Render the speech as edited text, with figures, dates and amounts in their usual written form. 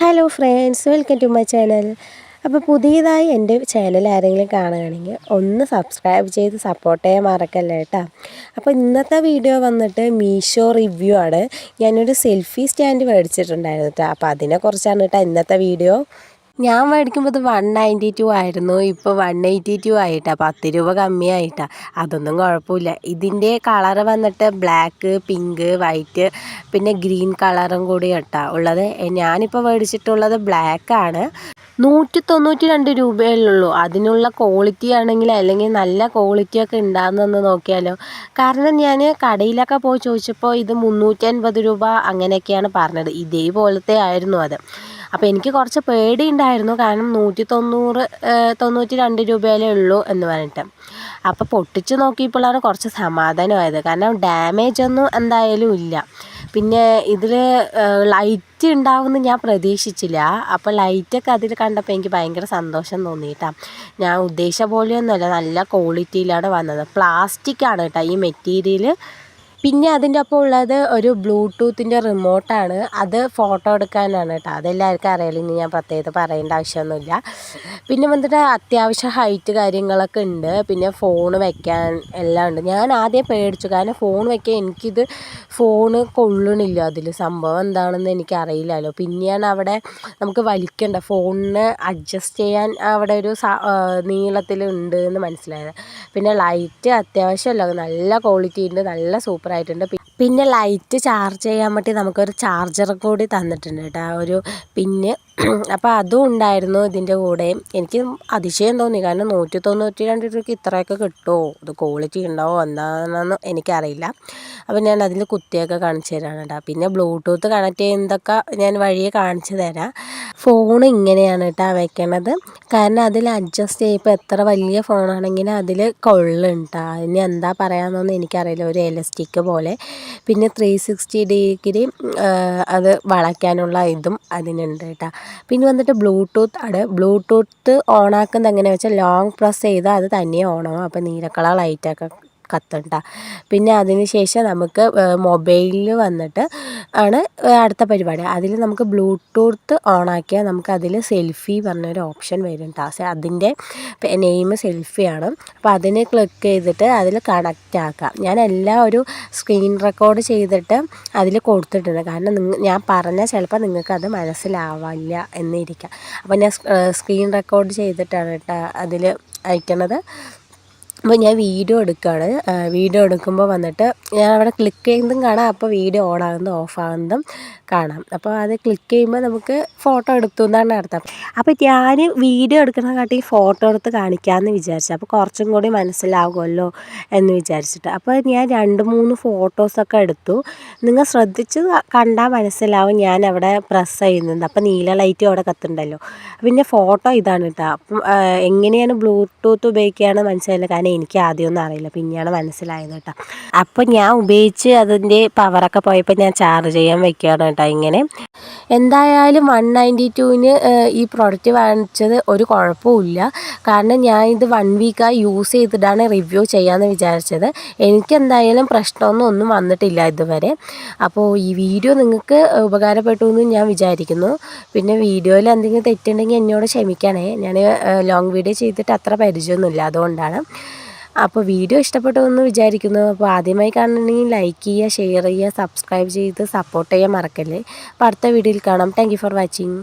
Hello friends, welcome to my channel. അപ്പോൾ പുതിയതായി എൻ്റെ ചാനൽ ആരെങ്കിലും കാണുകയാണെങ്കിൽ ഒന്ന് സബ്സ്ക്രൈബ് ചെയ്ത് സപ്പോർട്ട് ചെയ്യാൻ മറക്കല്ലേ കേട്ടോ. അപ്പോൾ ഇന്നത്തെ വീഡിയോ വന്നിട്ട് മീഷോ റിവ്യൂ ആണ്. ഞാനൊരു സെൽഫി സ്റ്റാൻഡ് മേടിച്ചിട്ടുണ്ടായിരുന്നു കേട്ടോ. അപ്പോൾ അതിനെക്കുറിച്ചാണ് കേട്ടോ ഇന്നത്തെ വീഡിയോ. ഞാൻ മേടിക്കുമ്പോൾ ഇത് 192 ആയിരുന്നു, ഇപ്പോൾ 182 ആയിട്ടാണ്, 10 രൂപ കമ്മിയായിട്ടാണ്. അതൊന്നും കുഴപ്പമില്ല. ഇതിൻ്റെ കളറ് വന്നിട്ട് ബ്ലാക്ക്, പിങ്ക്, വൈറ്റ് പിന്നെ ഗ്രീൻ കളറും കൂടി കേട്ടോ ഉള്ളത്. ഞാനിപ്പോൾ മേടിച്ചിട്ടുള്ളത് ബ്ലാക്കാണ്. 192 രൂപയല്ലുള്ളൂ. അതിനുള്ള ക്വാളിറ്റി ആണെങ്കിൽ അല്ലെങ്കിൽ നല്ല ക്വാളിറ്റിയൊക്കെ ഉണ്ടാകുന്നതെന്ന് നോക്കിയാലോ. കാരണം ഞാൻ കടയിലൊക്കെ പോയി ചോദിച്ചപ്പോൾ ഇത് 350 രൂപ അങ്ങനെയൊക്കെയാണ് പറഞ്ഞത്. ഇതേപോലത്തെ ആയിരുന്നു അത്. അപ്പോൾ എനിക്ക് കുറച്ച് പേടി ഉണ്ടായിരുന്നു, കാരണം 192 രൂപയിലേ ഉള്ളൂ എന്ന് പറഞ്ഞിട്ട്. അപ്പോൾ പൊട്ടിച്ച് നോക്കിയപ്പോഴാണ് കുറച്ച് സമാധാനമായത്, കാരണം ഡാമേജ് ഒന്നും എന്തായാലും ഇല്ല. പിന്നെ ഇതിൽ ലൈറ്റ് ഉണ്ടാവുമെന്ന് ഞാൻ പ്രതീക്ഷിച്ചില്ല. അപ്പോൾ ലൈറ്റൊക്കെ അതിൽ കണ്ടപ്പോൾ എനിക്ക് ഭയങ്കര സന്തോഷം തോന്നി കേട്ടോ. ഞാൻ ഉദ്ദേശിച്ച പോലെയൊന്നുമല്ല, നല്ല ക്വാളിറ്റിയിലാണ് വന്നത്. പ്ലാസ്റ്റിക്കാണ് കേട്ടോ ഈ മെറ്റീരിയൽ. പിന്നെ അതിൻ്റെ ഒപ്പം ഉള്ളത് ഒരു ബ്ലൂടൂത്തിൻ്റെ റിമോട്ടാണ്. അത് ഫോട്ടോ എടുക്കാനാണ് കേട്ടോ. അതെല്ലാവർക്കും അറിയാലോ, ഇനി ഞാൻ പ്രത്യേകത പറയേണ്ട ആവശ്യമൊന്നുമില്ല. പിന്നെ വന്നിട്ട് അത്യാവശ്യം ഹൈറ്റ് കാര്യങ്ങളൊക്കെ ഉണ്ട്. പിന്നെ ഫോൺ വയ്ക്കാൻ എല്ലാം ഉണ്ട്. ഞാൻ ആദ്യം പേടിച്ചു, കാരണം ഫോൺ വയ്ക്കാൻ എനിക്കിത് ഫോണ് കൊള്ളണില്ല. അതിൽ സംഭവം എന്താണെന്ന് എനിക്കറിയില്ലല്ലോ. പിന്നെയാണ് അവിടെ നമുക്ക് വലിക്കണ്ട, ഫോണിന് അഡ്ജസ്റ്റ് ചെയ്യാൻ അവിടെ ഒരു നീളത്തിലുണ്ട് എന്ന് മനസ്സിലായത്. പിന്നെ ലൈറ്റ് അത്യാവശ്യമല്ല, നല്ല ക്വാളിറ്റി ഉണ്ട്, നല്ല സൂപ്പറായിട്ടുണ്ട്. പിന്നെ ലൈറ്റ് ചാർജ് ചെയ്യാൻ വേണ്ടി നമുക്കൊരു ചാർജർ കൂടി തന്നിട്ടുണ്ട് കേട്ടോ, ഒരു പിന്ന്. അപ്പോൾ അതും ഉണ്ടായിരുന്നു ഇതിൻ്റെ കൂടെ. എനിക്ക് അതിശയം തോന്നി, കാരണം 192 രൂപയ്ക്ക് ഇത്രയൊക്കെ കിട്ടുമോ, ഇത് ക്വാളിറ്റി ഉണ്ടാവോ എന്താണെന്ന് എനിക്കറിയില്ല. അപ്പോൾ ഞാൻ അതിൽ കുത്തിയൊക്കെ കാണിച്ചു തരാണ് കേട്ടോ. പിന്നെ ബ്ലൂടൂത്ത് കണക്ട് ചെയ്യുന്നതൊക്കെ ഞാൻ വഴിയെ കാണിച്ചു തരാം. ഫോൺ ഇങ്ങനെയാണ് കേട്ടോ വയ്ക്കണത്, കാരണം അതിൽ അഡ്ജസ്റ്റ് ചെയ്യുമ്പോൾ എത്ര വലിയ ഫോണാണെങ്കിലും അതിൽ കൊള്ളുന്നുണ്ട്. ഇനി എന്താ പറയാമെന്നൊന്നും എനിക്കറിയില്ല, ഒരു എലാസ്റ്റിക് പോലെ. പിന്നെ 360 ഡിഗ്രി അത് വളയ്ക്കാനുള്ള ഇതും അതിനുണ്ട് കേട്ടോ. പിന്നെ വന്നിട്ട് ബ്ലൂടൂത്ത് ആണ്. ബ്ലൂടൂത്ത് ഓണാക്കുന്നത് എങ്ങനെയാണെന്ന് വെച്ചാൽ ലോങ് പ്രസ് ചെയ്താൽ അത് തനിയെ ഓണാവും. അപ്പോൾ നീലക്കളർ ലൈറ്റൊക്കെ കത്തണ്ട. പിന്നെ അതിന് ശേഷം നമുക്ക് മൊബൈലിൽ വന്നിട്ട് ആണ് അടുത്ത പരിപാടി. അതിൽ നമുക്ക് ബ്ലൂടൂത്ത് ഓണാക്കിയാൽ നമുക്ക് അതിൽ സെൽഫി പറഞ്ഞൊരു ഓപ്ഷൻ വരും കേട്ടോ. അതിൻ്റെ നെയിം സെൽഫിയാണ്. അപ്പോൾ അതിന് ക്ലിക്ക് ചെയ്തിട്ട് അതിൽ കണക്റ്റ് ആക്കാം. ഞാൻ എല്ലാം ഒരു സ്ക്രീൻ റെക്കോർഡ് ചെയ്തിട്ട് അതിൽ കൊടുത്തിട്ടുണ്ട്, കാരണം ഞാൻ പറഞ്ഞാൽ ചിലപ്പോൾ നിങ്ങൾക്കത് മനസ്സിലാവില്ല എന്നിരിക്കാം. അപ്പോൾ ഞാൻ സ്ക്രീൻ റെക്കോർഡ് ചെയ്തിട്ടാണ് കേട്ടോ അതിൽ അയക്കണത്. അപ്പോൾ ഞാൻ വീഡിയോ എടുക്കുകയാണ്. വീഡിയോ എടുക്കുമ്പോൾ വന്നിട്ട് ഞാൻ അവിടെ ക്ലിക്ക് ചെയ്യുന്നതും കാണാം, അപ്പോൾ വീഡിയോ ഓൺ ആകുന്നതും ഓഫ് ആകുന്നതും കാണാം. അപ്പോൾ അത് ക്ലിക്ക് ചെയ്യുമ്പോൾ നമുക്ക് ഫോട്ടോ എടുത്തു എന്നാണ് അർത്ഥം. അപ്പോൾ ഞാൻ വീഡിയോ എടുക്കുന്ന കാട്ടി ഫോട്ടോ എടുത്ത് കാണിക്കാമെന്ന് വിചാരിച്ചു, അപ്പോൾ കുറച്ചും കൂടി മനസ്സിലാകുമല്ലോ എന്ന് വിചാരിച്ചിട്ട്. അപ്പോൾ ഞാൻ 2-3 ഫോട്ടോസൊക്കെ എടുത്തു. നിങ്ങൾ ശ്രദ്ധിച്ച് കണ്ടാൽ മനസ്സിലാവും ഞാൻ അവിടെ പ്രസ് ചെയ്യുന്നത്. അപ്പോൾ നീല ലൈറ്റും അവിടെ കത്തുണ്ടല്ലോ. പിന്നെ ഫോട്ടോ ഇതാണ് കേട്ടോ. അപ്പം എങ്ങനെയാണ് ബ്ലൂടൂത്ത് ഉപയോഗിക്കുകയാണ് മനസ്സിലായില്ല, കാരണം എനിക്ക് ആദ്യമൊന്നും അറിയില്ല, പിന്നെയാണ് മനസ്സിലായത് കേട്ടോ. അപ്പോൾ ഞാൻ ഉപയോഗിച്ച് അതിൻ്റെ പവറൊക്കെ പോയപ്പോൾ ഞാൻ ചാർജ് ചെയ്യാൻ വെക്കുകയാണ് കേട്ടോ. ഇങ്ങനെ എന്തായാലും 192-ന് ഈ പ്രോഡക്റ്റ് വാങ്ങിച്ചത് ഒരു കുഴപ്പമില്ല, കാരണം ഞാൻ ഇത് 1 വീക്കായി യൂസ് ചെയ്തിട്ടാണ് റിവ്യൂ ചെയ്യാമെന്ന് വിചാരിച്ചത്. എനിക്കെന്തായാലും പ്രശ്നമൊന്നും വന്നിട്ടില്ല ഇതുവരെ. അപ്പോൾ ഈ വീഡിയോ നിങ്ങൾക്ക് ഉപകാരപ്പെട്ടു എന്ന് ഞാൻ വിചാരിക്കുന്നു. പിന്നെ വീഡിയോയിൽ എന്തെങ്കിലും തെറ്റുണ്ടെങ്കിൽ എന്നോട് ക്ഷമിക്കണേ. ഞാൻ ലോങ് വീഡിയോ ചെയ്തിട്ട് അത്ര പരിചയമൊന്നുമില്ല, അതുകൊണ്ടാണ്. അപ്പോൾ വീഡിയോ ഇഷ്ടപ്പെട്ടു എന്ന് വിചാരിക്കുന്നു. അപ്പോൾ ആദ്യമായി കാണണമെങ്കിൽ ലൈക്ക് ചെയ്യുക, ഷെയർ ചെയ്യുക, സബ്സ്ക്രൈബ് ചെയ്ത് സപ്പോർട്ട് ചെയ്യാൻ മറക്കല്ലേ. അപ്പോൾ അടുത്ത വീഡിയോയിൽ കാണാം. Thank you for watching.